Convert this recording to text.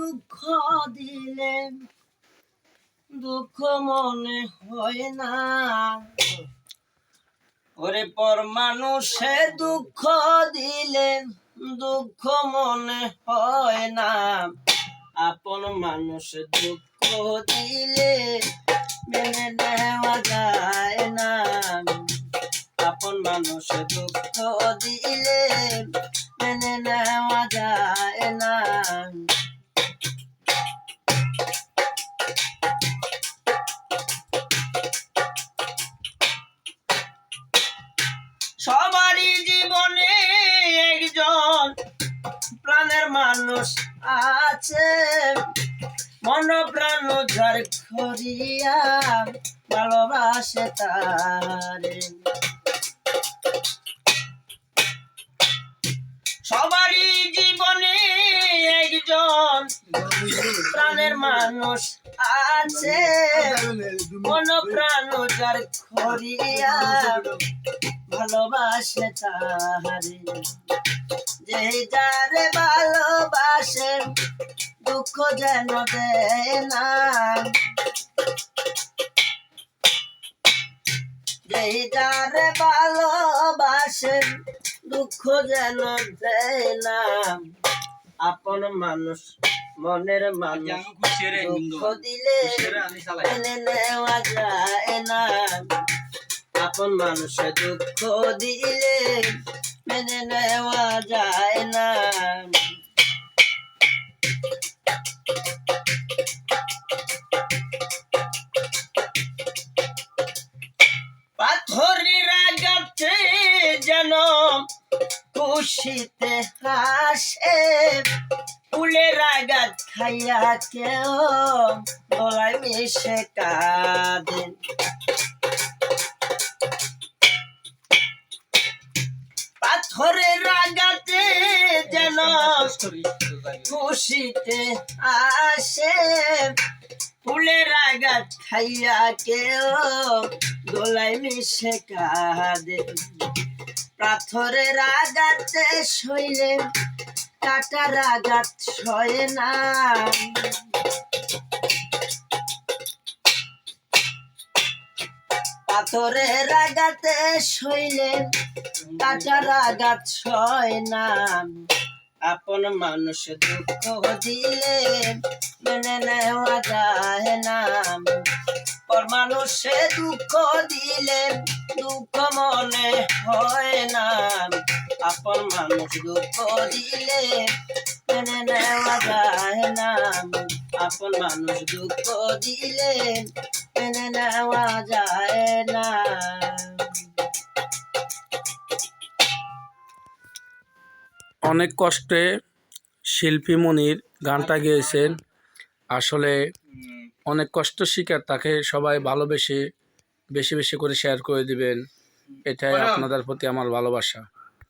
দুঃখ দিলে দুঃখ মনে হয় না, ওরে পর মানুষে দুঃখ দিলে দুঃখ মনে হয় না, আপন মানুষ দুঃখ দিলে মেনে নেওয়া যায় না, আপন মানুষ দুঃখ দিলে মেনে নেওয়া যায় না। সবারই জীবনে একজন প্রাণের মানুষ আছে, মন প্রাণ যার করিয়া ভালোবাসে তারে। সবারই জীবনে একজন প্রাণের মানুষ আছে, মন প্রাণ যার করিয়া ভালোবাসে তারে। যে যারে ভালোবাসে দুঃখ যেন দেয় না, যে যারে ভালোবাসে দুঃখ যেন দেয় না, আপন মানুষ মনের মানুষ দুঃখ দিলে মেনে নেওয়া যায় না, আপন মানুষ দুঃখ দিলে মেনে নেওয়া যায় না। পাথরের আঘাতে যেন খুশিতে হাসে, ফুলের আঘাত খাইয়া কেউ গলায় মিশে কাঁদে। পাথরের আঘাতে যেন খুশিতে আসে, ফুলের আঘাত খাইয়া কেউ গলায় মিশে কাঁদে। পাথরের আঘাতে সইলে কাটার আঘাত সয় না, পাথরের আঘাতে সইলে কাটার আঘাত সয় না, আপন মানুষ দুঃখ দিলে মেনে নেওয়া যায় না, পর মানুষে দুঃখ দিলে দুঃখ মনে হয় না, আপন মানুষ দুঃখ দিলে মেনে নেওয়া যায় না, আপন মানুষ দুঃখ দিলে মেনে নেওয়া যায় না। অনেক কষ্টে শিল্পী মনির গানটা গেয়েছেন। আসলে অনেক কষ্ট শিকার, তাকে সবাই ভালোবেসে বেশি বেশি করে শেয়ার করে দিবেন, এটাই আপনাদের প্রতি আমার ভালোবাসা।